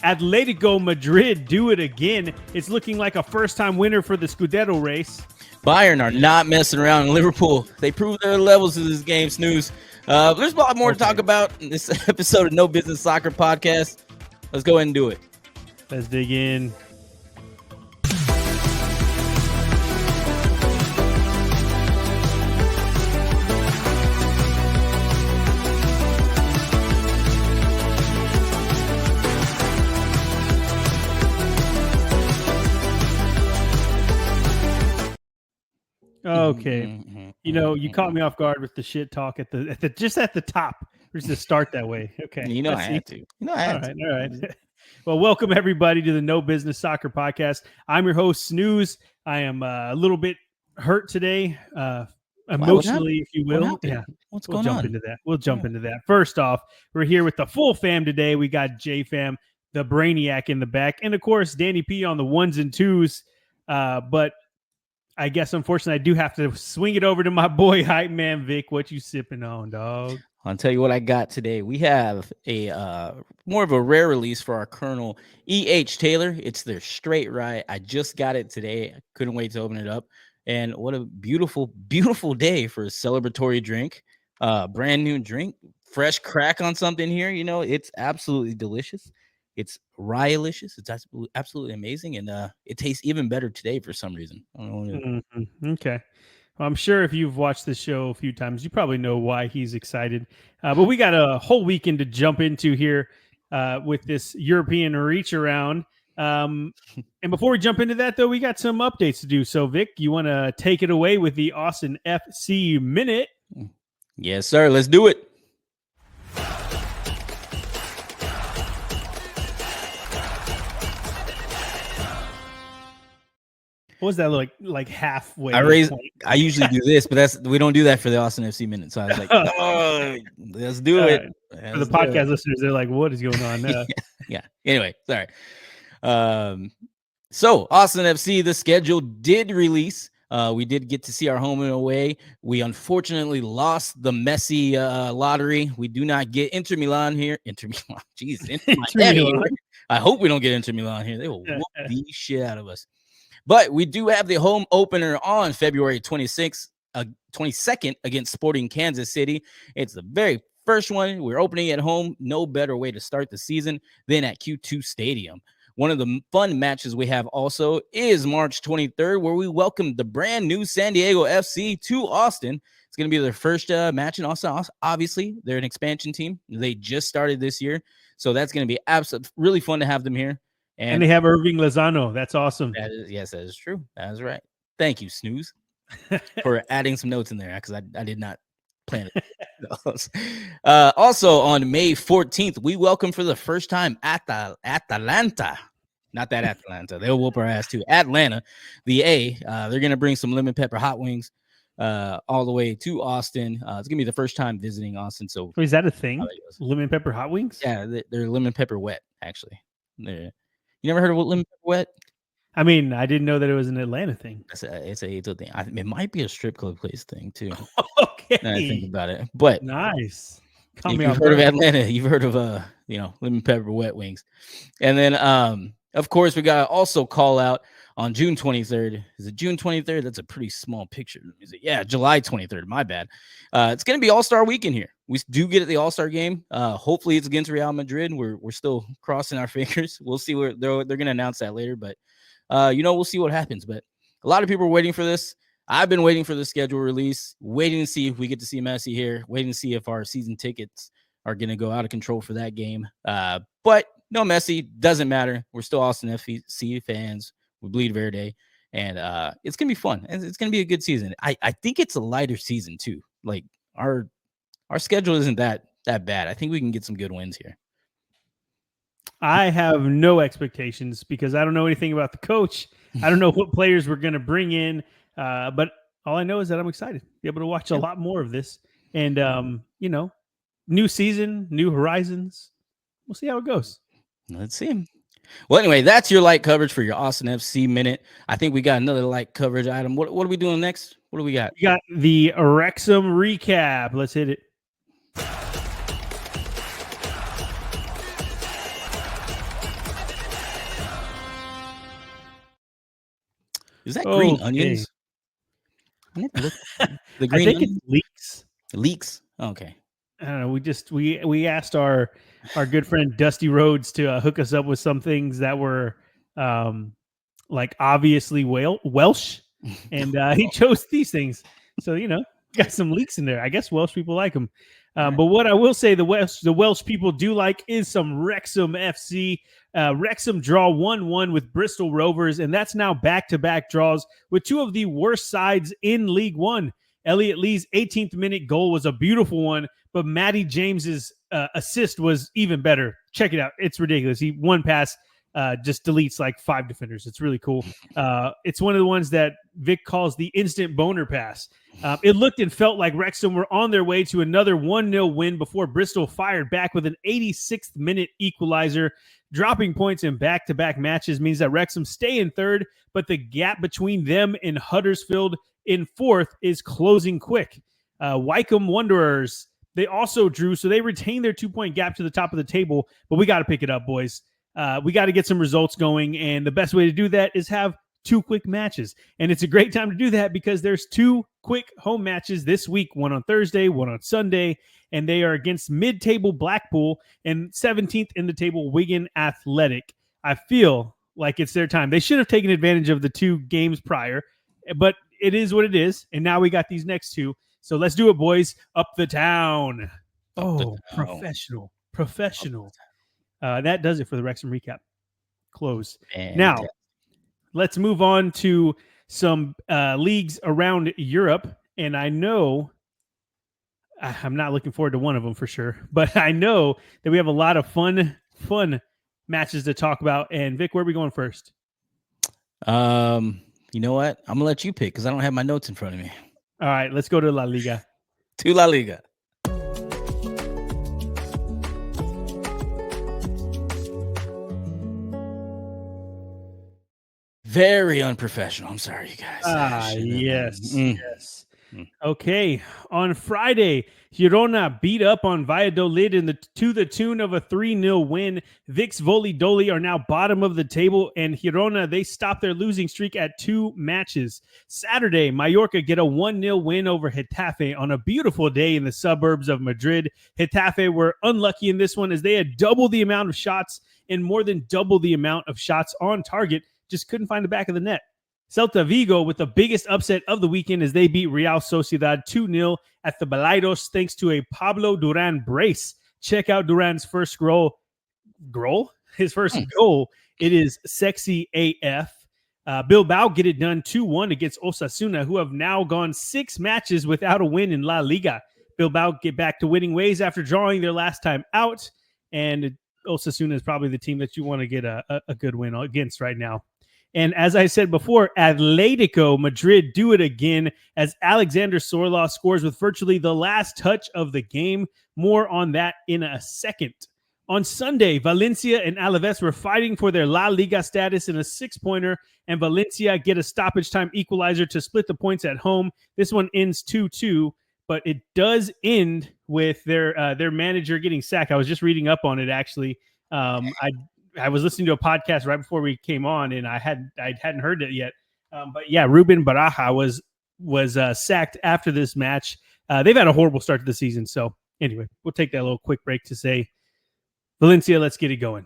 Atletico Madrid do it again. It's looking like a first-time winner for the Scudetto race. Bayern are not messing around in Liverpool. They proved their levels in this game, Snooze. There's a lot more to talk about in this episode of No Business Soccer Podcast. Let's go ahead and do it. Let's dig in. Okay, you caught me off guard with the shit talk at the top. We're just to start that way. Okay, I had to. All right. Well, welcome everybody to the No Business Soccer Podcast. I'm your host Snooze. I am a little bit hurt today, emotionally, if you will. Yeah, what's going on? We'll jump into that. First off, we're here with the full fam today. We got J Fam, the Brainiac in the back, and of course Danny P on the ones and twos. But I guess, unfortunately, I do have to swing it over to my boy, Hype Man Vic. What you sipping on, dog? I'll tell you what I got today. We have a more of a rare release for our Colonel E.H. Taylor. It's their straight rye. I just got it today. I couldn't wait to open it up. And what a beautiful, beautiful day for a celebratory drink. Brand new drink. Fresh crack on something here. It's absolutely delicious. It's rye-licious. It's absolutely amazing, and it tastes even better today for some reason. I don't know. Okay. Well, I'm sure if you've watched this show a few times, you probably know why he's excited. But we got a whole weekend to jump into here with this European reach around. And before we jump into that, though, we got some updates to do. So, Vic, you want to take it away with the Austin FC Minute? Yes, sir. Let's do it. What was that like halfway? I usually do this, but we don't do that for the Austin FC Minute. So I was like, oh, let's do it. For the podcast listeners, they're like, what is going on? Yeah. Anyway, sorry. So Austin FC, the schedule did release. We did get to see our home and away. We unfortunately lost the Messi lottery. We do not get Inter Milan here. Inter Milan. I hope we don't get Inter Milan here. They will whoop the shit out of us. But we do have the home opener on February 22nd against Sporting Kansas City. It's the very first one. We're opening at home. No better way to start the season than at Q2 Stadium. One of the fun matches we have also is March 23rd, where we welcome the brand new San Diego FC to Austin. It's going to be their first match in Austin. Obviously, they're an expansion team. They just started this year. So that's going to be absolutely really fun to have them here. And they have Irving Lozano. That's awesome. Yes, that is true. That is right. Thank you, Snooze, for adding some notes in there because I did not plan it. Also, on May 14th, we welcome for the first time Atalanta. Not that Atlanta. They'll whoop our ass too. Atlanta, the A. They're going to bring some lemon pepper hot wings all the way to Austin. It's going to be the first time visiting Austin. So is that a thing? Lemon pepper hot wings? Yeah, they're lemon pepper wet, actually. You never heard of lemon pepper wet? I mean, I didn't know that it was an Atlanta thing. It's a thing. It might be a strip club place thing too. Okay. Now I think about it, but nice. You've heard of Atlanta. You've heard of lemon pepper wet wings, and then of course we got to also call out on June 23rd. Is it June 23rd? That's a pretty small picture. Is it? Yeah, July 23rd. My bad. It's going to be All-Star Weekend here. We do get at the All-Star game. Hopefully it's against Real Madrid. We're still crossing our fingers. We'll see where they're going to announce that later, but we'll see what happens. But a lot of people are waiting for this. I've been waiting for the schedule release, waiting to see if we get to see Messi here, waiting to see if our season tickets are going to go out of control for that game. But no Messi, doesn't matter. We're still Austin FC fans. We bleed Verde, and it's going to be fun. It's going to be a good season. I think it's a lighter season too. Like our schedule isn't that bad. I think we can get some good wins here. I have no expectations because I don't know anything about the coach. I don't know what players we're going to bring in. But all I know is that I'm excited to be able to watch a lot more of this. And, new season, new horizons. We'll see how it goes. Let's see. Well, anyway, that's your light coverage for your Austin FC Minute. I think we got another light coverage item. What are we doing next? What do we got? We got the Wrexham recap. Let's hit it. Is that green onions? Look, the green I think onions? it's leeks. Leeks. Okay. I don't know. We asked our good friend Dusty Rhodes to hook us up with some things that were like obviously Welsh, and he chose these things. So got some leeks in there. I guess Welsh people like them. But what I will say, the Welsh people do like is some Wrexham FC. Wrexham draw 1-1 with Bristol Rovers, and that's now back-to-back draws with two of the worst sides in League One. Elliot Lee's 18th minute goal was a beautiful one, but Matty James's assist was even better. Check it out. It's ridiculous. He one pass just deletes like 5 defenders. It's really cool. It's one of the ones that Vic calls the instant boner pass. It looked and felt like Wrexham were on their way to another 1-0 win before Bristol fired back with an 86th minute equalizer. Dropping points in back-to-back matches means that Wrexham stay in third, but the gap between them and Huddersfield in fourth is closing quick. Wycombe Wanderers, they also drew, so they retain their 2-point gap to the top of the table, but we got to pick it up, boys. We got to get some results going, and the best way to do that is have 2 quick matches. And it's a great time to do that because there's 2 quick home matches this week, one on Thursday, one on Sunday, and they are against mid-table Blackpool and 17th in the table Wigan Athletic. I feel like it's their time. They should have taken advantage of the 2 games prior, but it is what it is, and now we got these next 2. So let's do it, boys. Up the town. Professional. That does it for the Wrexham recap. Close. Now, let's move on to some leagues around Europe. And I know I'm not looking forward to one of them for sure, but I know that we have a lot of fun matches to talk about. And Vic, where are we going first? You know what? I'm gonna let you pick because I don't have my notes in front of me. All right, let's go to La Liga. To La Liga. Very unprofessional. I'm sorry, you guys. Yes. Okay. On Friday, Girona beat up on Valladolid to the tune of a 3-0 win. Vic's Volidoli are now bottom of the table, and Girona, they stopped their losing streak at 2 matches. Saturday, Mallorca get a 1-0 win over Getafe on a beautiful day in the suburbs of Madrid. Getafe were unlucky in this one as they had double the amount of shots and more than double the amount of shots on target. Just couldn't find the back of the net. Celta Vigo with the biggest upset of the weekend as they beat Real Sociedad 2-0 at the Balaidos thanks to a Pablo Duran brace. Check out Duran's first goal. His first goal. It is sexy AF. Bilbao get it done 2-1 against Osasuna, who have now gone 6 matches without a win in La Liga. Bilbao get back to winning ways after drawing their last time out, and Osasuna is probably the team that you want to get a good win against right now. And as I said before, Atletico Madrid do it again as Alexander Sorloth scores with virtually the last touch of the game. More on that in a second. On Sunday, Valencia and Alaves were fighting for their La Liga status in a 6-pointer, and Valencia get a stoppage time equalizer to split the points at home. This one ends 2-2, but it does end with their manager getting sacked. I was just reading up on it, actually. I was listening to a podcast right before we came on, and I hadn't heard it yet. But yeah, Ruben Baraja was sacked after this match. They've had a horrible start to the season. So anyway, we'll take that little quick break to say, Valencia, let's get it going.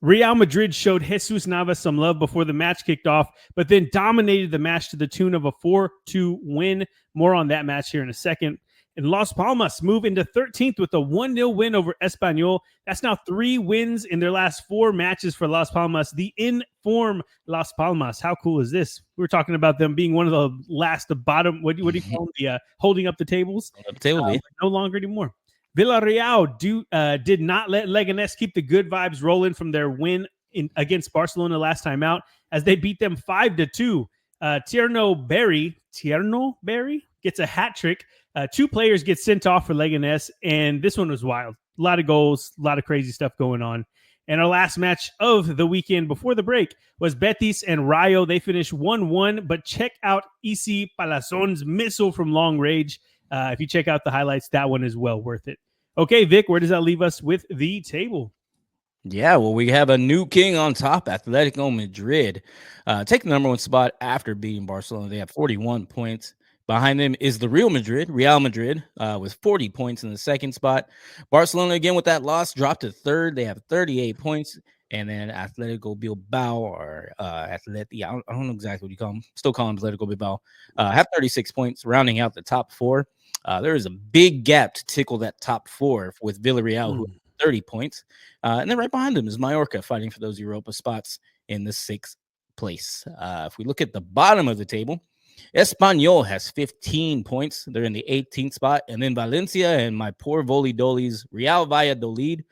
Real Madrid showed Jesus Navas some love before the match kicked off, but then dominated the match to the tune of a 4-2 win. More on that match here in a second. And Las Palmas move into 13th with a 1-0 win over Espanyol. That's now 3 wins in their last 4 matches for Las Palmas. The in-form Las Palmas. How cool is this? We were talking about them being one of the last, the bottom, what do you call them? Holding up the tables? No longer anymore. Villarreal did not let Leganés keep the good vibes rolling from their win against Barcelona last time out as they beat them 5-2. Tierno Berry gets a hat trick. 2 players get sent off for Leganés, and this one was wild. A lot of goals, a lot of crazy stuff going on. And our last match of the weekend before the break was Betis and Rayo. They finished 1-1, but check out Isi Palazon's missile from long range. If you check out the highlights, that one is well worth it. Okay, Vic, where does that leave us with the table? Yeah, well, we have a new king on top, Atletico Madrid. Take the number 1 spot after beating Barcelona. They have 41 points. Behind them is the Real Madrid, with 40 points in the second spot. Barcelona, again, with that loss, dropped to third. They have 38 points. And then Atletico Bilbao, or Atleti, I don't know exactly what you call them. Still call them Atletico Bilbao. Have 36 points, rounding out the top 4. There is a big gap to tickle that top 4 with Villarreal, who have 30 points. And then right behind them is Mallorca, fighting for those Europa spots in the 6th place. If we look at the bottom of the table, Espanyol has 15 points. They're in the 18th spot. And then Valencia and my poor Volidolis, Real Valladolid,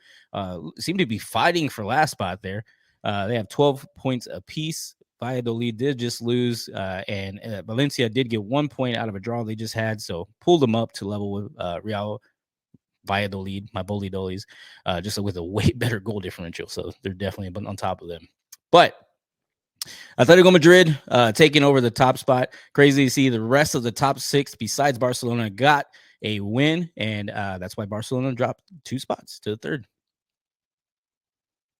seem to be fighting for last spot there. They have 12 points apiece. Valladolid did just lose, and Valencia did get 1 point out of a draw they just had, so pulled them up to level with Real Valladolid, my Bolidolis, just with a way better goal differential. So they're definitely on top of them. But Atletico Madrid taking over the top spot. Crazy to see the rest of the top 6 besides Barcelona got a win, and that's why Barcelona dropped 2 spots to the 3rd.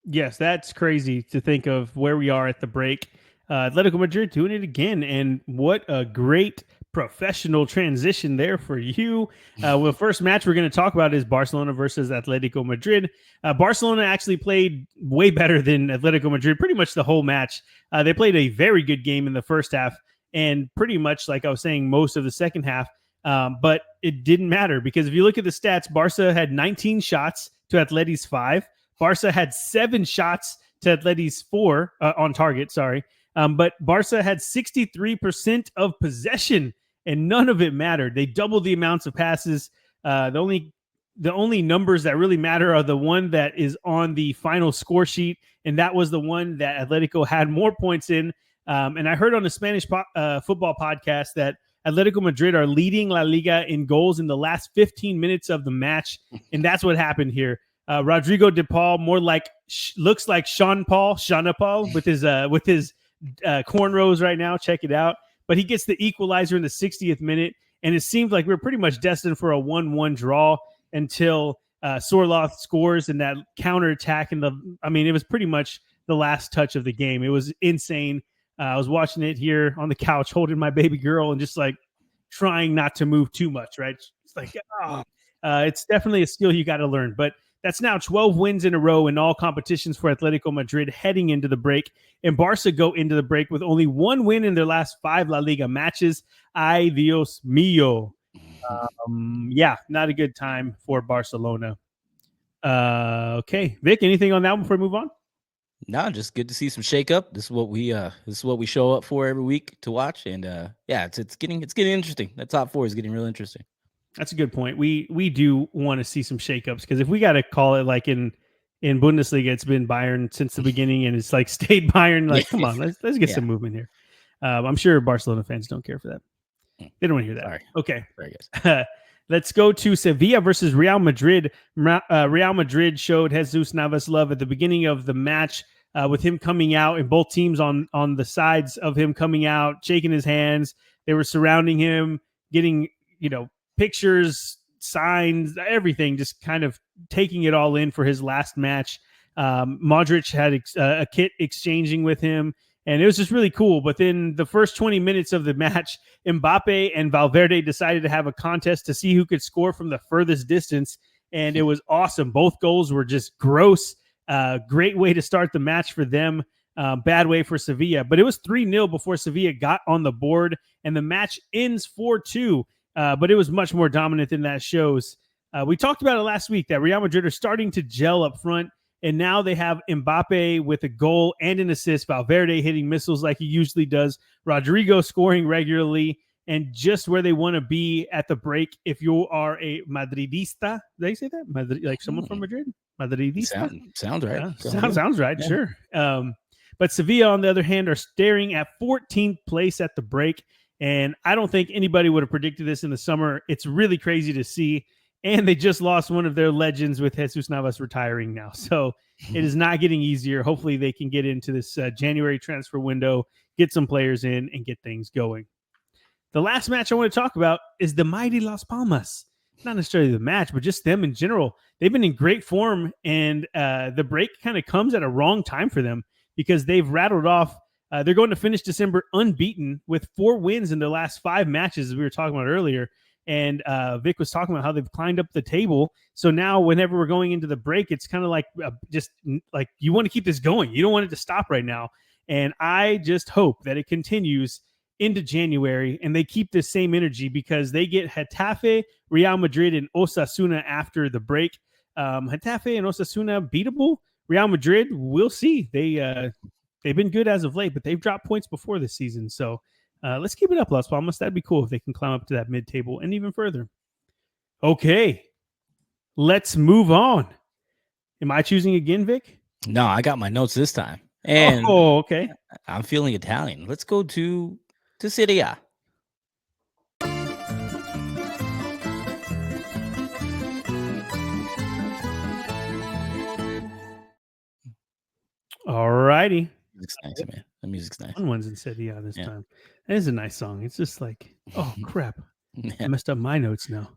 Yes, that's crazy to think of where we are at the break. Atletico Madrid doing it again, and what a great professional transition there for you. Well, the first match we're going to talk about is Barcelona versus Atletico Madrid. Barcelona actually played way better than Atletico Madrid pretty much the whole match. They played a very good game in the first half, and pretty much, like I was saying, most of the second half. But it didn't matter, because if you look at the stats, Barca had 19 shots to Atleti's 5. Barca had 7 shots to Atleti's 4 on target, sorry. But Barca had 63% of possession, and none of it mattered. They doubled the amounts of passes. The only numbers that really matter are the one that is on the final score sheet, and that was the one that Atletico had more points in. And I heard on the Spanish football podcast that Atletico Madrid are leading La Liga in goals in the last 15 minutes of the match, and that's what happened here. Rodrigo de Paul, more like looks like Sean Paul with his cornrows right now. Check it out. But he gets the equalizer in the 60th minute, and it seemed like we we're pretty much destined for a 1-1 draw until Sorloth scores in that counterattack. It was pretty much the last touch of the game. It was insane. I was watching it here on the couch, holding my baby girl, and just like trying not to move too much. Right? It's like, it's definitely a skill you got to learn, but. That's now 12 wins in a row in all competitions for Atletico Madrid heading into the break. And Barca go into the break with only 1 win in their last 5 La Liga matches. Ay, Dios mío. Not a good time for Barcelona. Okay. Vic, anything on that one before we move on? No, just good to see some shakeup. This is what we show up for every week to watch. And it's getting interesting. That top 4 is getting real interesting. That's a good point. We do want to see some shakeups, because if we got to call it like in Bundesliga, it's been Bayern since the beginning, and it's like stayed Bayern. Like, come on, let's get some movement here. I'm sure Barcelona fans don't care for that. They don't want to hear that. Sorry. Okay. Sorry, guys. Let's go to Sevilla versus Real Madrid. Real Madrid showed Jesus Navas love at the beginning of the match with him coming out, and both teams on the sides of him coming out, shaking his hands. They were surrounding him, getting, pictures, signs, everything, just kind of taking it all in for his last match. Modric had a kit exchanging with him, and it was just really cool. But then the first 20 minutes of the match, Mbappe and Valverde decided to have a contest to see who could score from the furthest distance, and it was awesome. Both goals were just gross. Great way to start the match for them. Bad way for Sevilla, but it was 3-0 before Sevilla got on the board, and the match ends 4-2. But it was much more dominant than that shows. We talked about it last week that Real Madrid are starting to gel up front, and now they have Mbappe with a goal and an assist, Valverde hitting missiles like he usually does, Rodrigo scoring regularly, and just where they want to be at the break. If you are a Madridista, did they say that? Like someone from Madrid? Madridista? Sounds right. Sounds right, yeah. Sure. But Sevilla, on the other hand, are staring at 14th place at the break. And I don't think anybody would have predicted this in the summer. It's really crazy to see. And they just lost one of their legends with Jesus Navas retiring now. So it is not getting easier. Hopefully they can get into this January transfer window, get some players in, and get things going. The last match I want to talk about is the mighty Las Palmas. Not necessarily the match, but just them in general. they've been in great form, and the break kind of comes at a wrong time for them because they've rattled off. They're going to finish December unbeaten with 4 wins in their last 5 matches, as we were talking about earlier. And Vic was talking about how they've climbed up the table. So now whenever we're going into the break, it's kind of like just like you want to keep this going. You don't want it to stop right now. And I just hope that it continues into January and they keep this same energy because they get Getafe, Real Madrid, and Osasuna after the break. Getafe and Osasuna beatable. Real Madrid, we'll see. They've been good as of late, but they've dropped points before this season. So let's keep it up, Las Palmas. That'd be cool if they can climb up to that mid-table and even further. Okay, let's move on. Am I choosing again, Vic? No, I got my notes this time. And okay. I'm feeling Italian. Let's go to Serie A. All righty. Music's nice, man. The music's nice. Fun ones in Serie A this time. That is a nice song. It's just like, oh, crap. I messed up my notes now.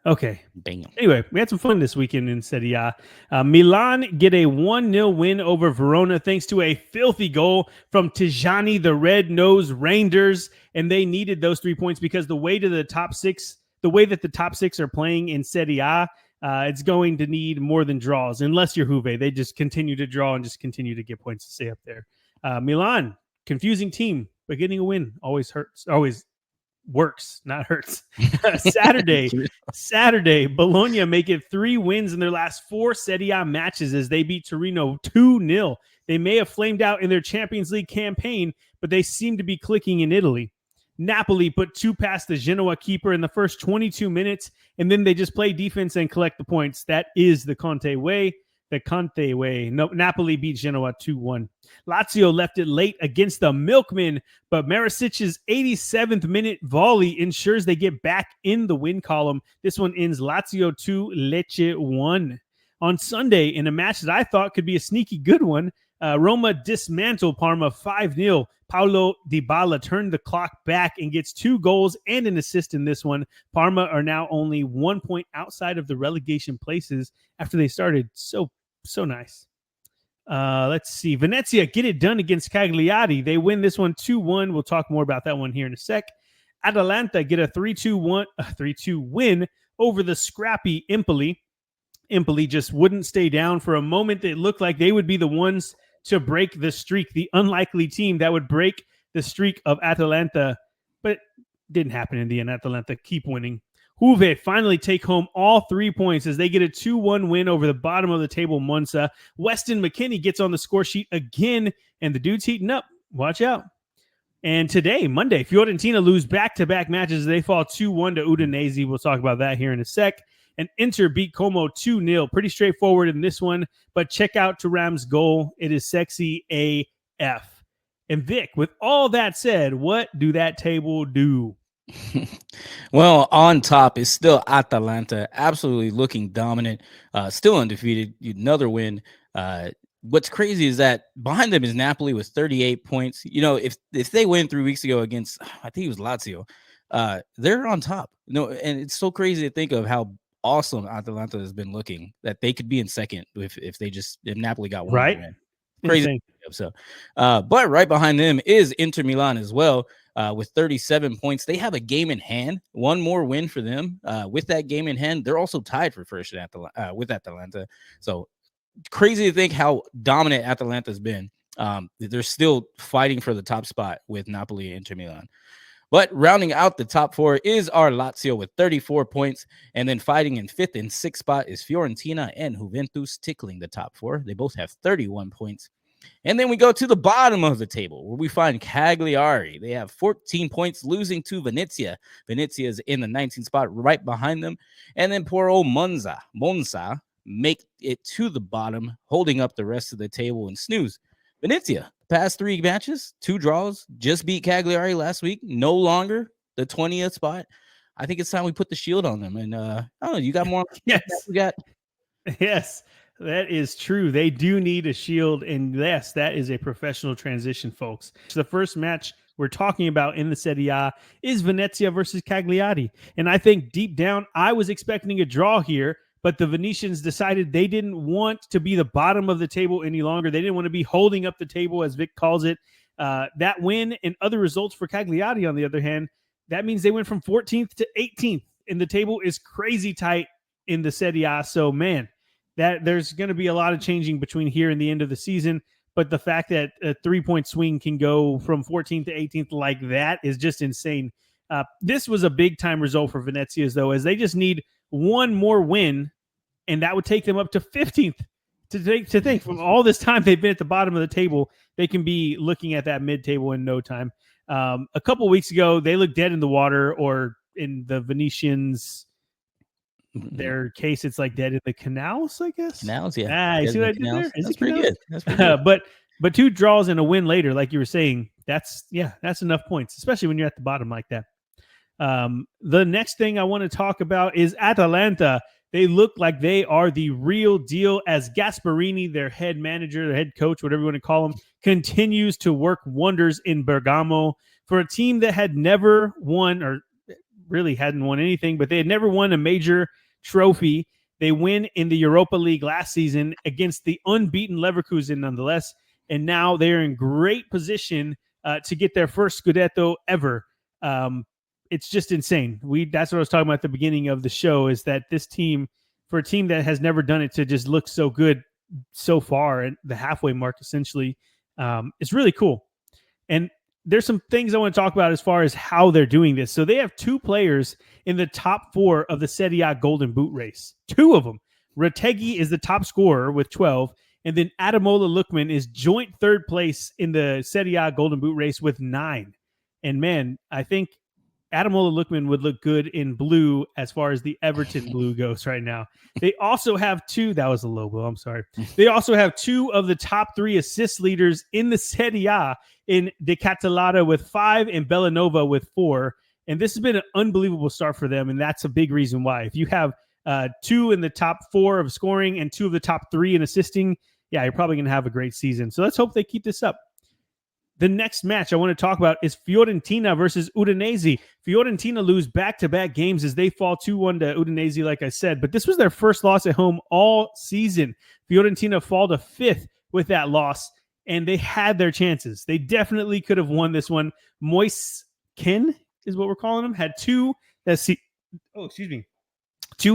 Okay. Bam. Anyway, we had some fun this weekend in Serie A. Milan get a 1-0 win over Verona thanks to a filthy goal from Tijani, the red-nosed Rangers, and they needed those 3 points because the way that the top six are playing in Serie A, it's going to need more than draws, unless you're Juve. They just continue to draw and just continue to get points to stay up there. Milan, confusing team, but getting a win always hurts. Always works, not hurts. Saturday, Bologna make it 3 wins in their last 4 Serie A matches as they beat Torino 2-0. They may have flamed out in their Champions League campaign, but they seem to be clicking in Italy. Napoli put 2 past the Genoa keeper in the first 22 minutes, and then they just play defense and collect the points. That is the Conte way. No, Napoli beat Genoa 2-1. Lazio left it late against the Milkmen, but Marisic's 87th minute volley ensures they get back in the win column. This one ends Lazio 2, Lecce 1. On Sunday, in a match that I thought could be a sneaky good one, Roma dismantled Parma 5-0. Paulo Dybala turned the clock back and gets 2 goals and an assist in this one. Parma are now only 1 point outside of the relegation places after they started so nice. Let's see. Venezia get it done against Cagliari. They win this one 2-1. We'll talk more about that one here in a sec. Atalanta get a 3-2 win over the scrappy Empoli. Empoli just wouldn't stay down for a moment. It looked like they would be the ones to break the streak, the unlikely team that would break the streak of Atalanta, but it didn't happen in the end. Atalanta keep winning. Juve finally take home all 3 points as they get a 2-1 win over the bottom of the table Monza. Weston McKennie gets on the score sheet again, and the dude's heating up. Watch out. And today, Monday, Fiorentina lose back-to-back matches. They fall 2-1 to Udinese. We'll talk about that here in a sec. And Inter beat Como 2-0. Pretty straightforward in this one, but check out Thuram's goal. It is sexy AF. And Vic, with all that said, what do that table do? Well, on top is still Atalanta, absolutely looking dominant, still undefeated, another win. What's crazy is that behind them is Napoli with 38 points. You know, if they win 3 weeks ago against, I think it was Lazio, they're on top. And it's so crazy to think of how awesome Atalanta has been looking that they could be in second if Napoli got one right. Win. Crazy. So, but right behind them is Inter Milan as well. With 37 points. They have a game in hand, one more win for them. With that game in hand, they're also tied for first with Atalanta. So crazy to think how dominant Atalanta's been. They're still fighting for the top spot with Napoli and Inter Milan. But rounding out the top 4 is our Lazio with 34 points. And then fighting in 5th and 6th spot is Fiorentina and Juventus tickling the top 4. They both have 31 points. And then we go to the bottom of the table where we find Cagliari. They have 14 points, losing to Venezia. Venezia is in the 19th spot right behind them. And then poor old Monza make it to the bottom, holding up the rest of the table and snooze. Venezia, past 3 matches, 2 draws, just beat Cagliari last week. No longer the 20th spot. I think it's time we put the shield on them. And I don't know, you got more? Yes. We got. Yes. That is true. They do need a shield, and yes, that is a professional transition, folks. So the first match we're talking about in the Serie A is Venezia versus Cagliari, and I think deep down I was expecting a draw here but the Venetians decided they didn't want to be the bottom of the table any longer. They didn't want to be holding up the table, as Vic calls it. That win and other results for Cagliari, on the other hand, that means they went from 14th to 18th, and the table is crazy tight in the Serie A. So, man, that there's going to be a lot of changing between here and the end of the season. But the fact that a 3-point swing can go from 14th to 18th like that is just insane. This was a big-time result for Venezia's, though, as they just need one more win, and that would take them up to 15th. To think from all this time they've been at the bottom of the table, they can be looking at that mid-table in no time. A couple weeks ago, they looked dead in the water, or in the Venetians' their case, it's like dead in the canals, I guess. Canals, yeah. You see what I did there? That's pretty good. That's pretty good. But 2 draws and a win later, like you were saying, that's enough points, especially when you're at the bottom like that. The next thing I want to talk about is Atalanta. They look like they are the real deal, as Gasparini, their head manager, their head coach, whatever you want to call him, continues to work wonders in Bergamo. For a team that had never won, or really hadn't won anything, but they had never won a major trophy. They win in the Europa League last season against the unbeaten Leverkusen nonetheless, and now they're in great position to get their first Scudetto ever. It's just insane. That's what I was talking about at the beginning of the show, is that this team, for a team that has never done it, to just look so good so far at the halfway mark, essentially, it's really cool. And there's some things I want to talk about as far as how they're doing this. So they have 2 players in the top 4 of the Serie A Golden Boot race. 2 of them. Retegui is the top scorer with 12, and then Ademola Lookman is joint 3rd place in the Serie A Golden Boot race with 9. And man, I think Ademola Lookman would look good in blue as far as the Everton blue goes right now. They also have 2. That was a low blow. I'm sorry. They also have 2 of the top 3 assist leaders in the Serie A, in De Catalata with 5 and Bellanova with 4. And this has been an unbelievable start for them, and that's a big reason why. If you have 2 in the top 4 of scoring and 2 of the top 3 in assisting, yeah, you're probably going to have a great season. So let's hope they keep this up. The next match I want to talk about is Fiorentina versus Udinese. Fiorentina lose back-to-back games as they fall 2-1 to Udinese, like I said. But this was their first loss at home all season. Fiorentina fall to 5th with that loss, and they had their chances. They definitely could have won this one. Moise Ken is what we're calling him. Had 2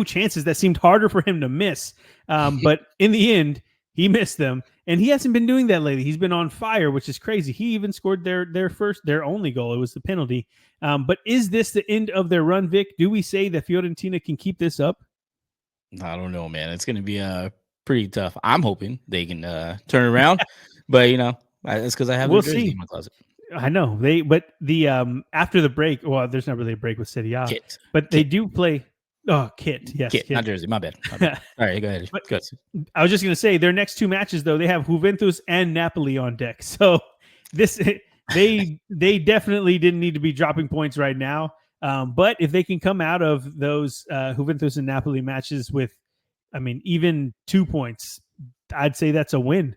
chances that seemed harder for him to miss. But in the end, he missed them, and he hasn't been doing that lately. He's been on fire, which is crazy. He even scored their only goal. It was the penalty. But is this the end of their run, Vic? Do we say that Fiorentina can keep this up? I don't know, man. It's going to be pretty tough. I'm hoping they can turn around, but it's because I have we'll their jersey in my closet. I know but the after the break. Well, there's not really a break with Serie A, but they do play. Oh, Kit. Yes. Kit, not jersey. My bad. All right, go ahead. Go. I was just going to say, their next 2 matches, though, they have Juventus and Napoli on deck. So they definitely didn't need to be dropping points right now. But if they can come out of those Juventus and Napoli matches with, even 2 points, I'd say that's a win.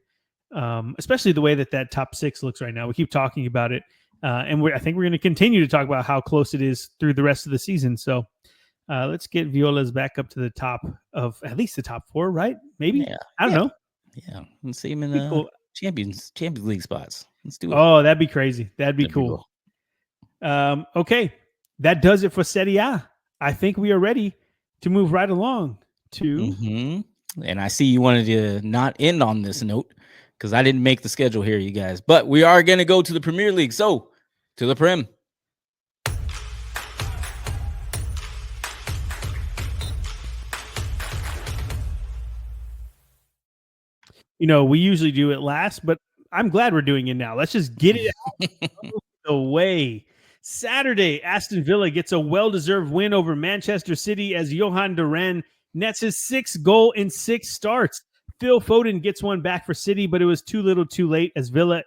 Especially the way that top 6 looks right now. We keep talking about it. And I think we're going to continue to talk about how close it is through the rest of the season. So, let's get Viola's back up to the top of at least the top 4, right? Maybe. Yeah. I don't know. Yeah. Let's see him in the Champions League spots. Let's do it. Oh, that'd be crazy. That'd be cool. Okay. That does it for Serie A. I think we are ready to move right along to. And I see you wanted to not end on this note because I didn't make the schedule here, you guys. But we are going to go to the Premier League. So, to the Prem. We usually do it last, but I'm glad we're doing it now. Let's just get it out of the way. Saturday, Aston Villa gets a well-deserved win over Manchester City as Johan Duran nets his 6th goal in 6 starts. Phil Foden gets one back for City, but it was too little too late as Villa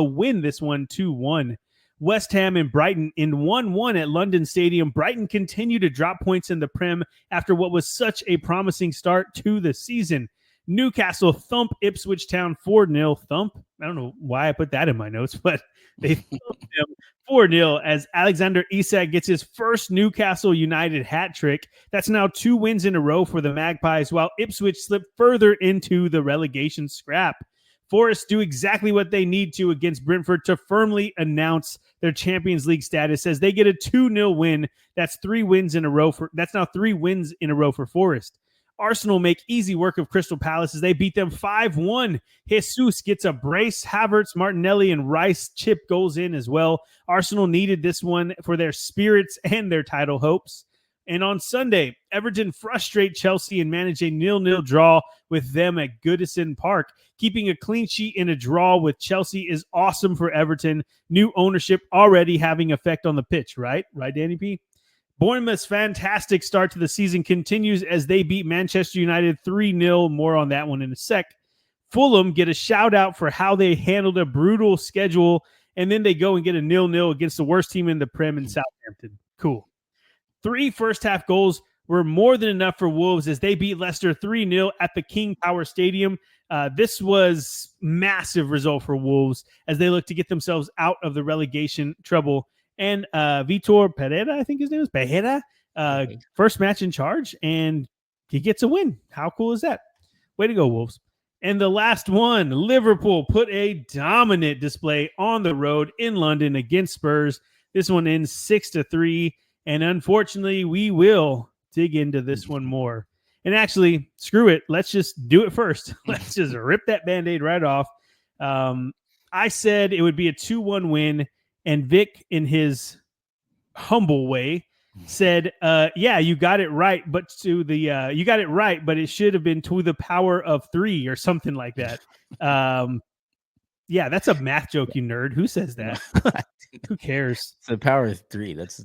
win this one 2-1. West Ham and Brighton in 1-1 at London Stadium. Brighton continue to drop points in the Prem after what was such a promising start to the season. Newcastle thump Ipswich Town 4-0. Thump. I don't know why I put that in my notes, but they thumped them 4-0 as Alexander Isak gets his first Newcastle United hat trick. That's now 2 wins in a row for the Magpies, while Ipswich slip further into the relegation scrap. Forest do exactly what they need to against Brentford to firmly announce their Champions League status as they get a 2-0 win. That's 3 wins in a row that's now 3 wins in a row for Forest. Arsenal make easy work of Crystal Palace as they beat them 5-1. Jesus gets a brace. Havertz, Martinelli, and Rice chip goals in as well. Arsenal needed this one for their spirits and their title hopes. And on Sunday, Everton frustrate Chelsea and manage a 0-0 draw with them at Goodison Park. Keeping a clean sheet in a draw with Chelsea is awesome for Everton. New ownership already having effect on the pitch, right? Right, Danny P? Bournemouth's fantastic start to the season continues as they beat Manchester United 3-0. More on that one in a sec. Fulham get a shout out for how they handled a brutal schedule, and then they go and get a 0-0 against the worst team in the Prem in Southampton. Cool. 3 first-half goals were more than enough for Wolves as they beat Leicester 3-0 at the King Power Stadium. This was massive result for Wolves as they look to get themselves out of the relegation trouble. And Vitor Pereira, I think his name is Pereira, first match in charge, and he gets a win. How cool is that? Way to go, Wolves. And the last one, Liverpool put a dominant display on the road in London against Spurs. This one ends 6-3, and unfortunately, we will dig into this one more. And actually, screw it. Let's just do it first. Let's just rip that Band-Aid right off. I said it would be a 2-1 win. And Vic, in his humble way, said, yeah, you got it right, but you got it right, but it should have been to the power of 3 or something like that. Yeah, that's a math joke, you nerd. Who says that? Who cares? It's the power of 3. That's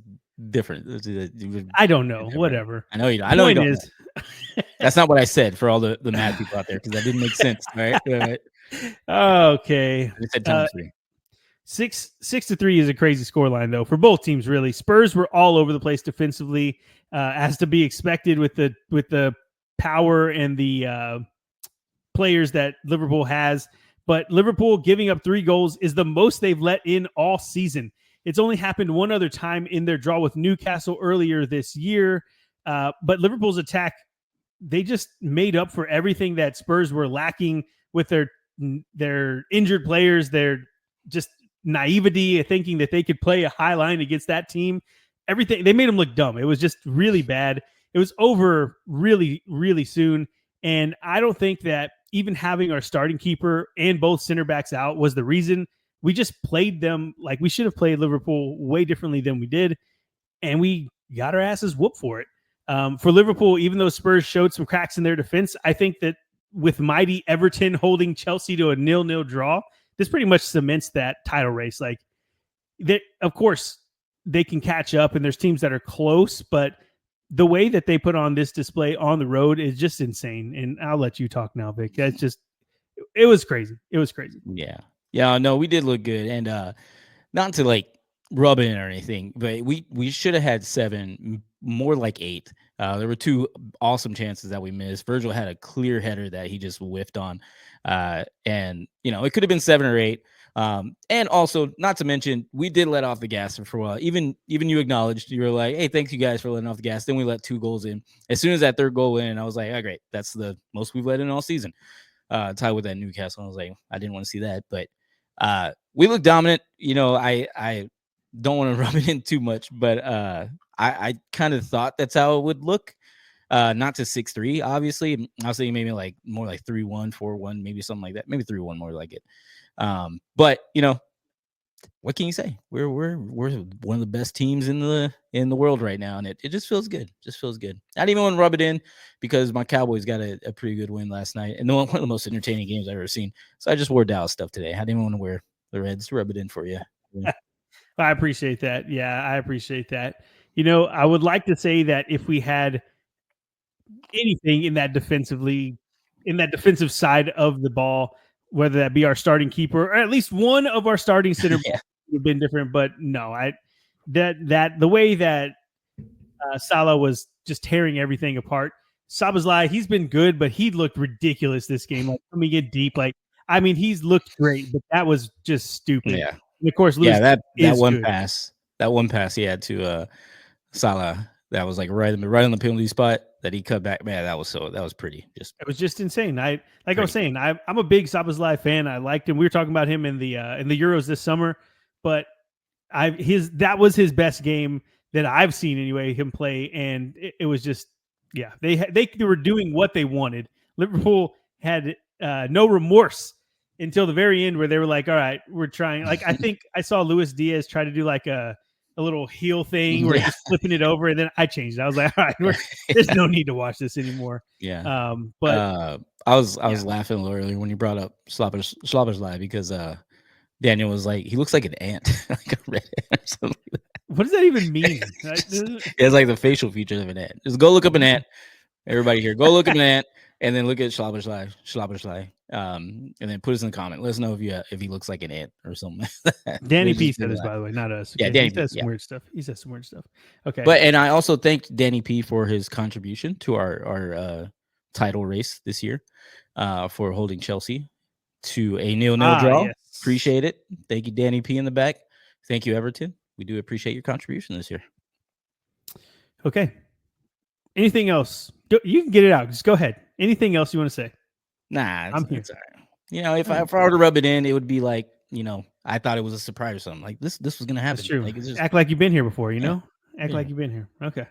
different. I don't know. Whatever. I know you don't. I know you don't. That's not what I said for all the math people out there, because that didn't make sense. All right. Okay. I said times 3. 6-3 is a crazy scoreline, though, for both teams, really. Spurs were all over the place defensively, as to be expected with the power and the players that Liverpool has. But Liverpool giving up 3 goals is the most they've let in all season. It's only happened one other time in their draw with Newcastle earlier this year. But Liverpool's attack, they just made up for everything that Spurs were lacking with their injured players, their just naivety, thinking that they could play a high line against that team. Everything, they made them look dumb. It was just really bad. It was over really, really soon. And I don't think that even having our starting keeper and both center backs out was the reason. We just played them like we should have played Liverpool way differently than we did. And we got our asses whooped for it. For Liverpool, even though Spurs showed some cracks in their defense, I think that with mighty Everton holding Chelsea to a 0-0 draw, this pretty much cements that title race. Like, of course, they can catch up, and there's teams that are close, but the way that they put on this display on the road is just insane. And I'll let you talk now, Vic. That's just, it was crazy. It was crazy. Yeah. No, we did look good, and not to like rub it in or anything, but we should have had 7, more like 8. There were 2 awesome chances that we missed. Virgil had a clear header that he just whiffed on. And it could have been 7 or 8. And also, not to mention, we did let off the gas for a while. Even you acknowledged, you were like, hey, thanks you guys for letting off the gas. Then we let 2 goals in. As soon as that 3rd goal went in, I was like, oh, great. That's the most we've let in all season. Tied with that Newcastle. I was like, I didn't want to see that, but we look dominant. I don't want to rub it in too much, but I kind of thought that's how it would look. Not to 6-3, obviously. I was thinking maybe like more like 3-1, 4-1, maybe something like that. Maybe 3-1 more like it. But what can you say? We're one of the best teams in the world right now, and it just feels good. Just feels good. I didn't even want to rub it in because my Cowboys got a pretty good win last night, and one of the most entertaining games I've ever seen. So I just wore Dallas stuff today. I didn't even want to wear the Reds to rub it in for you. Yeah. I appreciate that. Yeah, I appreciate that. I would like to say that if we had anything in that defensive side of the ball, whether that be our starting keeper or at least one of our starting center would have been different. But no, that the way that Salah was just tearing everything apart, Sabazlai, he's been good, but he looked ridiculous this game. Like, coming in deep, like, I mean, he's looked great, but that was just stupid. Yeah. And of course, Luis That is one good. pass he had to Salah, that was like right on the penalty spot that he cut back. Man, that was pretty. It was just insane. I was saying, I'm a big Sabazlai fan. I liked him. We were talking about him in the Euros this summer, but that was his best game that I've seen anyway, him play, and it was just, yeah, they were doing what they wanted. Liverpool had no remorse until the very end, where they were like, all right, we're trying. Like, I think I saw Luis Diaz try to do like a little heel thing where he's just flipping it over, and then I changed it. I was like, all right, there's no need to watch this anymore. Yeah. But I was laughing a little earlier when you brought up Schlopper's because Daniel was like, he looks like an ant, like a red ant or something like that. What does that even mean? It has like the facial features of an ant. Just go look up an ant. Everybody here, go look up an ant, and then look at Schlopper's and then put us in the comment. Let us know if he looks like an ant or something. Danny P said this, by the way, not us. Okay? Yeah, Danny says some weird stuff. He says some weird stuff. Okay, and I also thank Danny P for his contribution to our title race this year, for holding Chelsea to a 0-0 draw. Yes. Appreciate it. Thank you, Danny P in the back. Thank you, Everton. We do appreciate your contribution this year. Okay. Anything else? You can get it out. Just go ahead. Anything else you want to say? Nah, it's all right. If I were to rub it in, it would be like, I thought it was a surprise or something. Like this was going to happen. That's true. Like, act like you've been here before, Act like you've been here. Okay.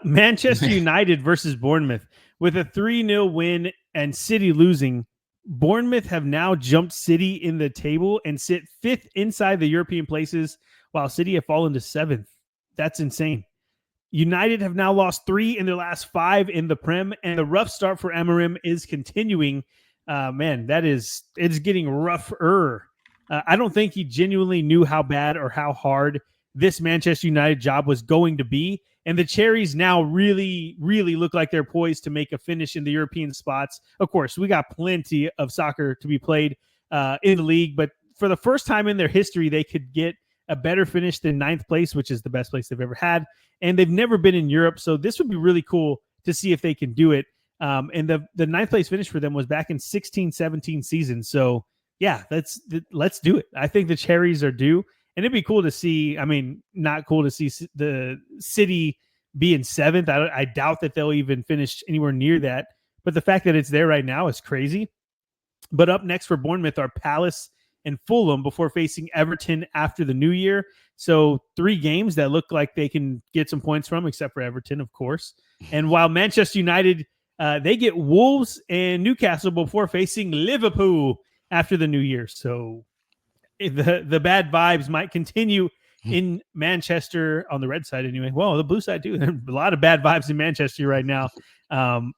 Manchester United versus Bournemouth. With a 3-0 win and City losing, Bournemouth have now jumped City in the table and sit 5th inside the European places, while City have fallen to 7th. That's insane. United have now lost 3 in their last 5 in the Prem, and the rough start for Amorim is continuing. Man, it's getting rougher. I don't think he genuinely knew how bad or how hard this Manchester United job was going to be. And the Cherries now really, really look like they're poised to make a finish in the European spots. Of course, we got plenty of soccer to be played in the league, but for the first time in their history, they could get a better finish than 9th place, which is the best place they've ever had. And they've never been in Europe, so this would be really cool to see if they can do it. And the 9th place finish for them was back in 16-17 season. So, yeah, let's do it. I think the Cherries are due. And it'd be cool to see, not cool to see the City be in 7th. I doubt that they'll even finish anywhere near that. But the fact that it's there right now is crazy. But up next for Bournemouth are Palace and Fulham before facing Everton after the new year. So 3 games that look like they can get some points from, except for Everton, of course. And while Manchester United, they get Wolves and Newcastle before facing Liverpool after the new year. So the bad vibes might continue in Manchester on the red side anyway. Well, the blue side too. There's a lot of bad vibes in Manchester right now.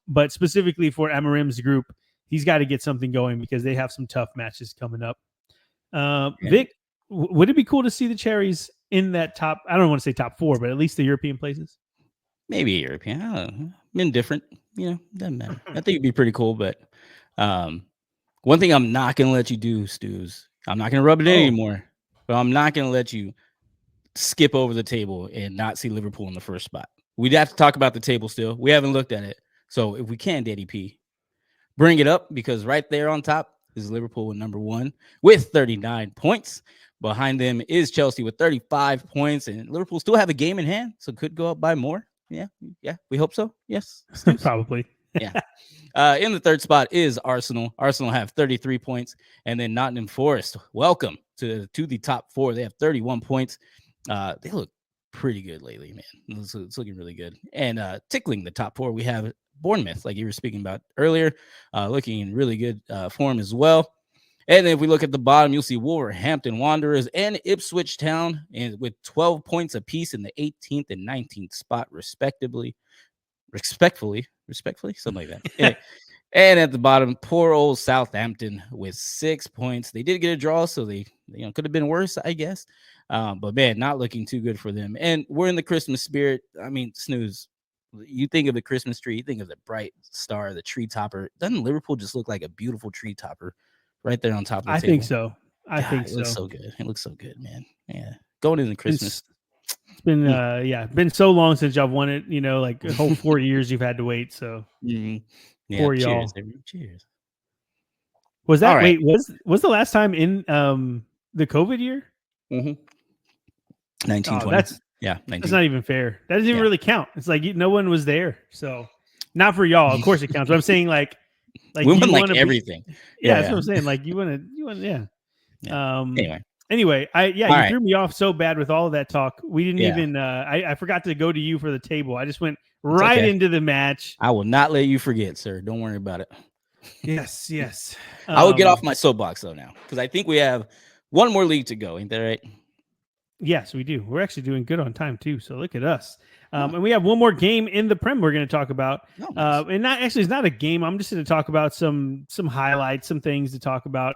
But specifically for Amorim's group, he's got to get something going because they have some tough matches coming up. Vic, would it be cool to see the Cherries in that top? I don't want to say top 4, but at least the European places. Maybe European. I don't know. Indifferent. Doesn't matter. I think it'd be pretty cool. But one thing I'm not going to let you do, Stews, I'm not going to rub it in anymore, but I'm not going to let you skip over the table and not see Liverpool in the first spot. We'd have to talk about the table still. We haven't looked at it. So if we can, Daddy P, bring it up, because right there on top is Liverpool with number 1 with 39 points. Behind them is Chelsea with 35 points, and Liverpool still have a game in hand, so could go up by more. Yeah, we hope so. Yes, probably. Yeah. In the 3rd spot is Arsenal. Arsenal have 33 points, and then Nottingham Forest, welcome to the top 4. They have 31 points. They look pretty good lately, man. It's looking really good. And tickling the top 4, we have Bournemouth, like you were speaking about earlier, looking in really good form as well. And then if we look at the bottom, you'll see Wolverhampton Wanderers and Ipswich Town, and with 12 points apiece in the 18th and 19th spot, respectively, something like that. And at the bottom, poor old Southampton with 6 points. They did get a draw, so they could have been worse, I guess. But man, not looking too good for them. And we're in the Christmas spirit. Snooze. You think of the Christmas tree, you think of the bright star, the tree topper. Doesn't Liverpool just look like a beautiful tree topper right there on top of the table? Think so. I think it so. Looks so good. It looks so good, man. Yeah. Going into Christmas. been been so long since y'all won it. Like a whole 4 years you've had to wait. So Yeah, poor cheers, y'all. everyone. Cheers. Was that All right. was the last time in the COVID year? 1920. Oh, that's 19. not even fair. That doesn't even Yeah. really count. It's like no one was there. So not for y'all. Of course it counts. But I'm saying like we you won like want to everything. Yeah, that's what I'm saying. Like you want Yeah. Anyway, you All right. threw me off so bad with all of that talk. We didn't Yeah. even I forgot to go to you for the table. I just went right okay. into the match. I will not let you forget, sir. Don't worry about it. Yes. I will get off my soapbox though now, because I think we have one more league to go. Ain't that right? Yes, we do. We're actually doing good on time too. So look at us. And we have one more game in the Prem we're going to talk about. Nice. And it's not a game. I'm just going to talk about some highlights, some things to talk about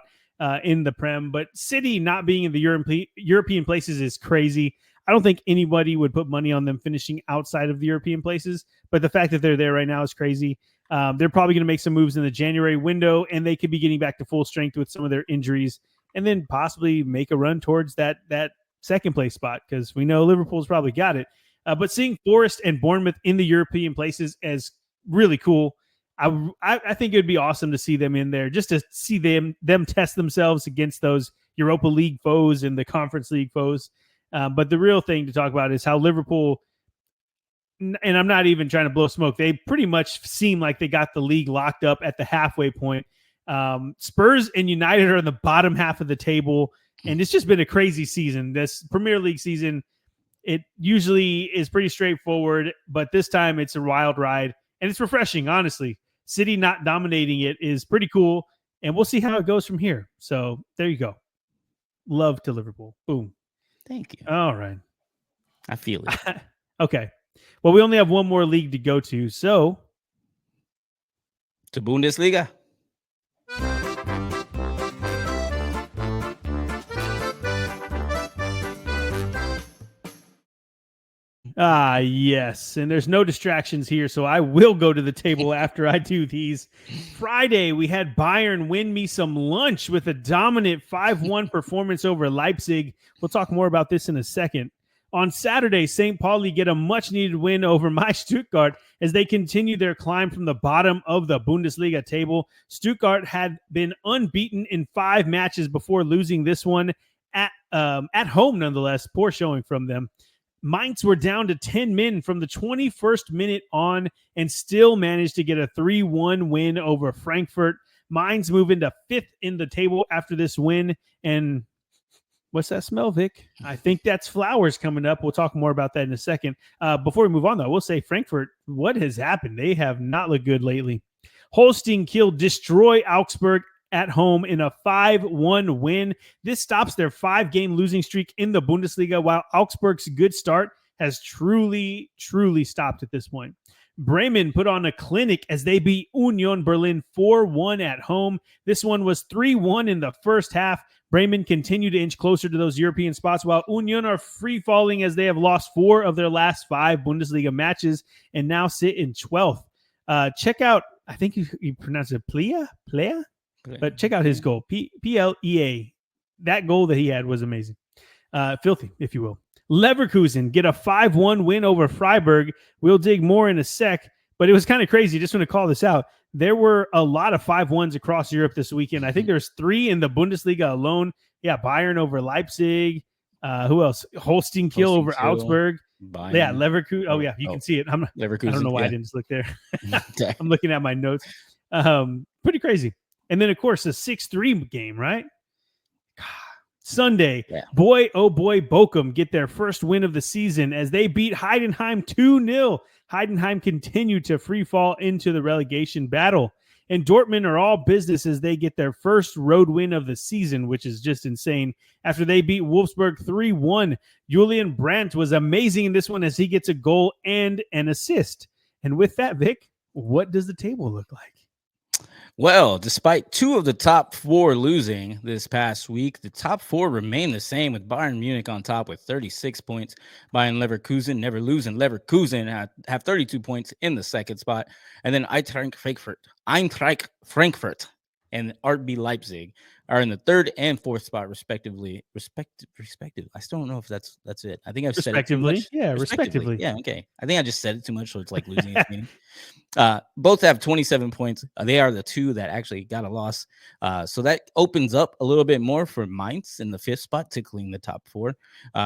in the Prem. But City not being in the European places is crazy. I don't think anybody would put money on them finishing outside of the European places. But the fact that they're there right now is crazy. They're probably going to make some moves in the January window, and they could be getting back to full strength with some of their injuries, and then possibly make a run towards that second place spot, because we know Liverpool's probably got it. But seeing Forest and Bournemouth in the European places is really cool. I think it would be awesome to see them in there, just to see them test themselves against those Europa League foes and the Conference League foes. But the real thing to talk about is how Liverpool, and I'm not even trying to blow smoke, they pretty much seem like they got the league locked up at the halfway point. Spurs and United are in the bottom half of the table. And it's just been a crazy season. This Premier League season, it usually is pretty straightforward, but this time it's a wild ride, and it's refreshing, honestly. City not dominating it is pretty cool, and we'll see how it goes from here. So there you go. Love to Liverpool. Boom. Thank you. All right. I feel it. Okay. Well, we only have one more league to go to, so to Bundesliga. Yes. And there's no distractions here, so I will go to the table after I do these. Friday, we had Bayern win me some lunch with a dominant 5-1 performance over Leipzig. We'll talk more about this in a second. On Saturday, St. Pauli get a much-needed win over my Stuttgart as they continue their climb from the bottom of the Bundesliga table. Stuttgart had been unbeaten in 5 matches before losing this one at home, nonetheless. Poor showing from them. Mainz were down to 10 men from the 21st minute on and still managed to get a 3-1 win over Frankfurt. Mainz move into 5th in the table after this win. And what's that smell, Vic? I think that's flowers coming up. We'll talk more about that in a second. Before we move on, though, I will say Frankfurt, what has happened? They have not looked good lately. Holstein Kiel destroy Augsburg at home in a 5-1 win. This stops their 5-game losing streak in the Bundesliga, while Augsburg's good start has truly stopped at this point. Bremen put on a clinic as they beat Union Berlin 4-1 at home. This one was 3-1 in the first half. Bremen continue to inch closer to those European spots, while Union are free-falling as they have lost 4 of their last 5 Bundesliga matches and now sit in 12th. Check out, I think you pronounce it Plea? But check out his goal, Plea. That goal that he had was amazing. Filthy, if you will. Leverkusen get a 5-1 win over Freiburg. We'll dig more in a sec, but it was kind of crazy. Just want to call this out. There were a lot of 5-1s across Europe this weekend. I think there's 3 in the Bundesliga alone. Yeah, Bayern over Leipzig. Who else? Holstein Kiel over Augsburg. Bayern. Yeah, Leverkusen. Oh, yeah, you can see it. I don't know why I didn't just look there. I'm looking at my notes. Pretty crazy. And then, of course, a 6-3 game, right? Sunday, boy, oh boy, Bochum get their first win of the season as they beat Heidenheim 2-0. Heidenheim continue to free fall into the relegation battle. And Dortmund are all business as they get their first road win of the season, which is just insane. After they beat Wolfsburg 3-1, Julian Brandt was amazing in this one as he gets a goal and an assist. And with that, Vic, what does the table look like? Well, despite 2 of the top 4 losing this past week, the top 4 remain the same, with Bayern Munich on top with 36 points. Bayern Leverkusen never losing. Leverkusen have 32 points in the second spot. And then Eintracht Frankfurt and RB Leipzig are in the 3rd and 4th spot, respectively. Respective. I still don't know if that's it. I think I've said it too much. Respectively. Yeah, Respectively. respectively. Yeah, okay. I think I just said it too much, so it's like losing its meaning. Both have 27 points. They are the two that actually got a loss. So that opens up a little bit more for Mainz in the 5th spot, tickling the top 4.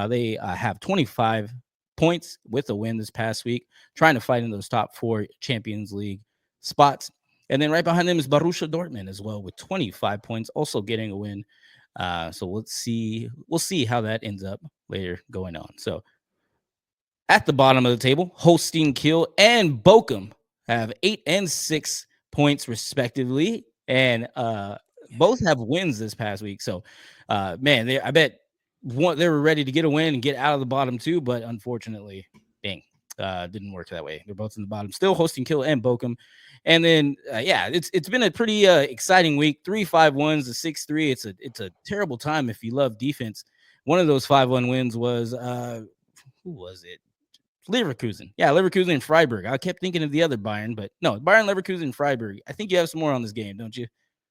They have 25 points with a win this past week, trying to fight in those top 4 Champions League spots. And then right behind them is Borussia Dortmund as well with 25 points, also getting a win. So we'll see how that ends up later going on. So at the bottom of the table, Holstein Kiel and Bochum have 8 and 6 points respectively, and both have wins this past week. So, man, I bet they were ready to get a win and get out of the bottom too, but unfortunately, dang, didn't work that way. They're both in the bottom still, Holstein Kiel and Bochum. And then, it's been a pretty exciting week. 3 5-1s, a 6-3. It's a terrible time if you love defense. One of those 5-1 wins was who was it? Leverkusen. Yeah, Leverkusen and Freiburg. I kept thinking of the other Bayern, but no, Bayern, Leverkusen, and Freiburg. I think you have some more on this game, don't you,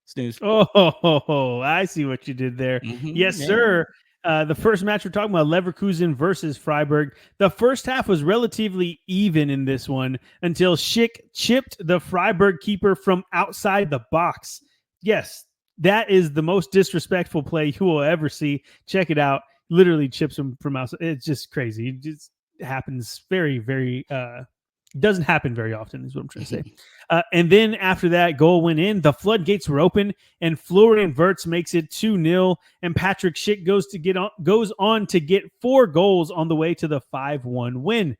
Snooze? Oh, I see what you did there. Yes, Yeah. sir. The first match we're talking about, Leverkusen versus Freiburg. The first half was relatively even in this one until Schick chipped the Freiburg keeper from outside the box. Yes, that is the most disrespectful play you will ever see. Check it out. Literally chips him from outside. It's just crazy. It just happens very, very doesn't happen very often is what I'm trying to say. And then after that goal went in, the floodgates were open, and Florian Wirtz makes it 2-0, and Patrick Schick goes on to get 4 goals on the way to the 5-1 win.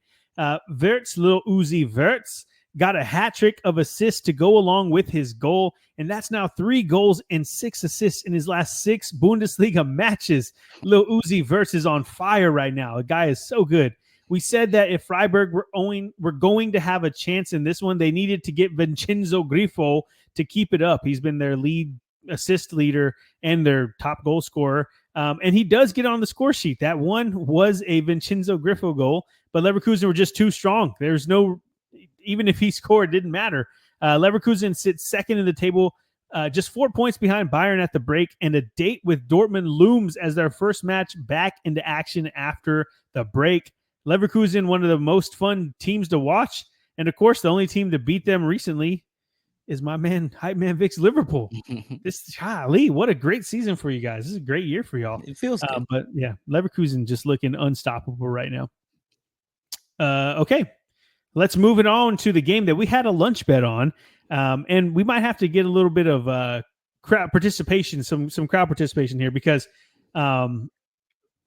Wirtz, little Uzi Wirtz, got a hat trick of assists to go along with his goal, and that's now 3 goals and 6 assists in his last 6 Bundesliga matches. Little Uzi Wirtz is on fire right now. The guy is so good. We said that if Freiburg were going to have a chance in this one, they needed to get Vincenzo Grifo to keep it up. He's been their lead assist leader and their top goal scorer. And he does get on the score sheet. That one was a Vincenzo Grifo goal, but Leverkusen were just too strong. There's no, even if he scored, it didn't matter. Leverkusen sits second in the table, just 4 points behind Bayern at the break, and a date with Dortmund looms as their first match back into action after the break. Leverkusen, one of the most fun teams to watch. And, of course, the only team to beat them recently is my man, Hype Man Vic's Liverpool. What a great season for you guys. This is a great year for y'all. It feels good. But, yeah, Leverkusen just looking unstoppable right now. Okay, let's move it on to the game that we had a lunch bet on. And we might have to get a little bit of crowd participation, some crowd participation here, because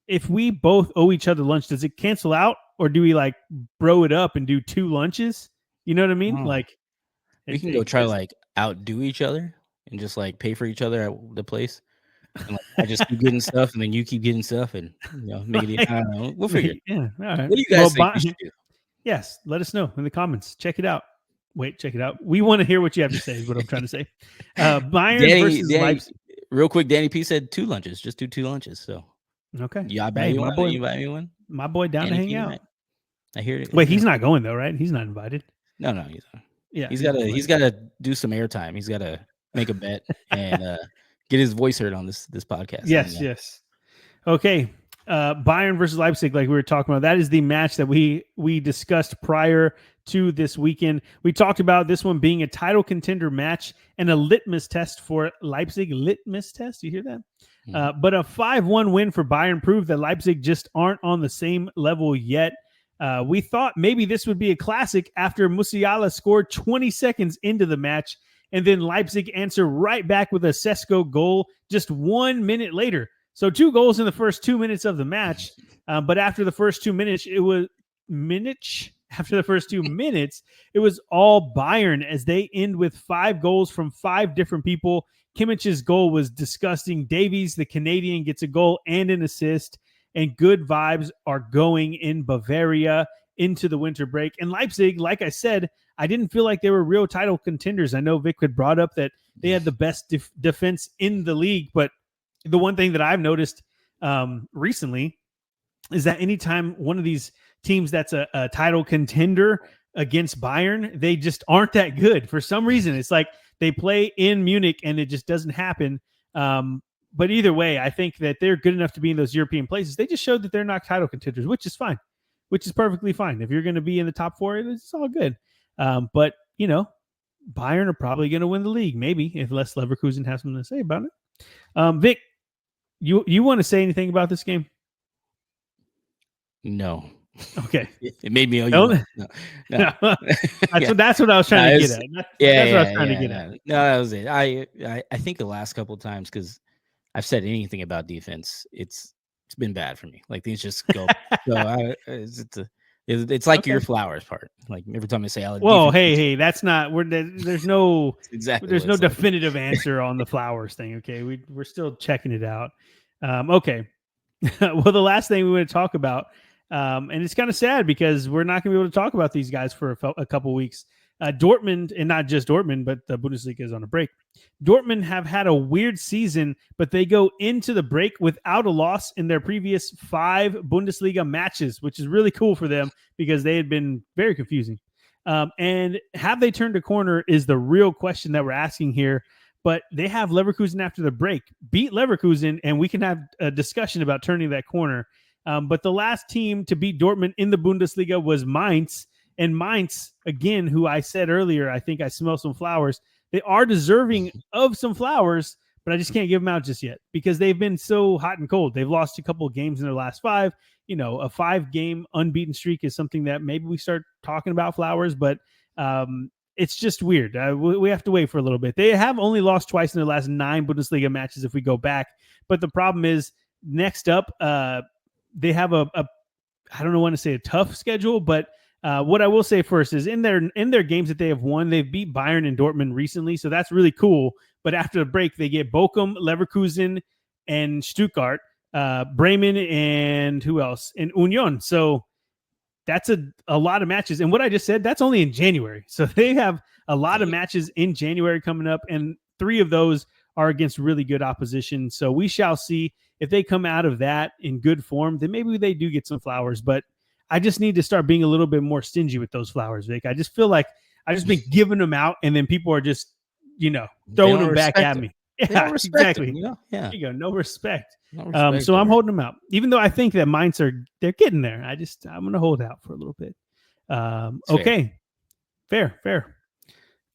if we both owe each other lunch, does it cancel out, or do we like bro it up and do 2 lunches? You know what I mean? Oh. Like we can go try like outdo each other and just like pay for each other at the place. And, like, I just keep getting stuff, and then you keep getting stuff, and make it. I don't know. We'll figure. Yeah. All right. What do you guys think we should do? Yes, let us know in the comments. Check it out. Check it out. We want to hear what you have to say. Is what I'm trying to say. Bayern versus Leipzig. Real quick, Danny P said 2 lunches. Just do 2 lunches. So. Okay. Yeah, I buy you one. You buy me one. My boy down to hang out. I hear it. Wait, he's not going though, right? He's not invited. No, he's not. Yeah, he's got to do some airtime. He's got to make a bet and get his voice heard on this podcast. Yes. Okay. Bayern versus Leipzig, like we were talking about, that is the match that we discussed prior to this weekend. We talked about this one being a title contender match and a litmus test for Leipzig. Litmus test, you hear that? But a 5-1 win for Bayern proved that Leipzig just aren't on the same level yet. We thought maybe this would be a classic after Musiala scored 20 seconds into the match, and then Leipzig answered right back with a Sesko goal just 1 minute later. So 2 goals in the first 2 minutes of the match. But after the first 2 minutes, it was all Bayern as they end with 5 goals from 5 different people. Kimmich's goal was disgusting. Davies, the Canadian, gets a goal and an assist, and good vibes are going in Bavaria into the winter break. And Leipzig, like I said, I didn't feel like they were real title contenders. I know Vic had brought up that they had the best defense in the league, but the one thing that I've noticed recently is that anytime one of these teams that's a title contender against Bayern, they just aren't that good. For some reason, it's like they play in Munich and it just doesn't happen. But either way, I think that they're good enough to be in those European places. They just showed that they're not title contenders, which is fine, which is perfectly fine. If you're going to be in the top 4, it's all good. But, Bayern are probably going to win the league, maybe, if Les Leverkusen has something to say about it. Vic, you want to say anything about this game? No. Okay. It made me. No. That's what I was trying to get at. That's what I was trying to get at. No, that was it. I think the last couple of times, because I've said anything about defense, it's been bad for me. Like things just go. It's like your Flowers part. Like every time I say, "Whoa, hey, that's not." There's no exactly. There's no definitive answer on the Flowers thing. Okay, we're still checking it out. Okay. Well, the last thing we want to talk about. And it's kind of sad because we're not going to be able to talk about these guys for a couple weeks. Dortmund, and not just Dortmund, but the Bundesliga is on a break. Dortmund have had a weird season, but they go into the break without a loss in their previous 5 Bundesliga matches, which is really cool for them because they had been very confusing. And have they turned a corner is the real question that we're asking here. But they have Leverkusen after the break. Beat Leverkusen, and we can have a discussion about turning that corner. But the last team to beat Dortmund in the Bundesliga was Mainz. And Mainz, again, who I said earlier, I think I smell some flowers. They are deserving of some flowers, but I just can't give them out just yet because they've been so hot and cold. They've lost a couple of games in their last 5. A 5-game unbeaten streak is something that maybe we start talking about flowers, but it's just weird. We have to wait for a little bit. They have only lost twice in their last 9 Bundesliga matches if we go back. But the problem is next up, they have I don't want to say a tough schedule, but what I will say first is in their games that they have won, they've beat Bayern and Dortmund recently, so that's really cool. But after the break, they get Bochum, Leverkusen, and Stuttgart, Bremen, and who else? And Union. So that's a lot of matches. And what I just said, that's only in January. So they have a lot of matches in January coming up, and 3 of those are against really good opposition. So we shall see if they come out of that in good form, then maybe they do get some flowers. But I just need to start being a little bit more stingy with those flowers, Vic. I just feel like I've just been giving them out, and then people are just, throwing them back at me. Yeah, exactly. Yeah. There you go. No respect. So I'm holding them out, even though I think that Mainz they're getting there. I'm going to hold out for a little bit. Okay. Fair.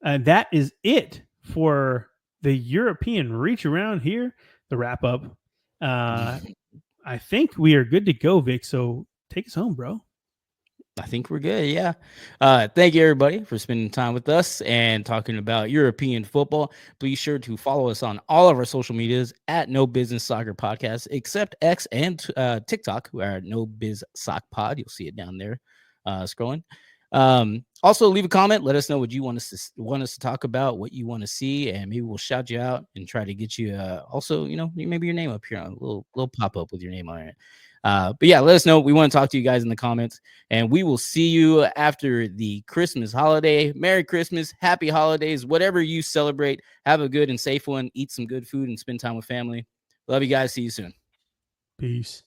That is it for the European reach around here, the wrap up. I think we are good to go, Vic. So take us home, bro. I think we're good. Yeah. Thank you, everybody, for spending time with us and talking about European football. Be sure to follow us on all of our social medias at No Business Soccer Podcast, except X and TikTok, who are No Biz Sock Pod. You'll see it down there scrolling. Also, leave a comment. Let us know what you want us to talk about, what you want to see, and maybe we'll shout you out and try to get you. Also, maybe your name up here on a little pop up with your name on it. But yeah, let us know. We want to talk to you guys in the comments, and we will see you after the Christmas holiday. Merry Christmas, happy holidays, whatever you celebrate. Have a good and safe one. Eat some good food and spend time with family. Love you guys. See you soon. Peace.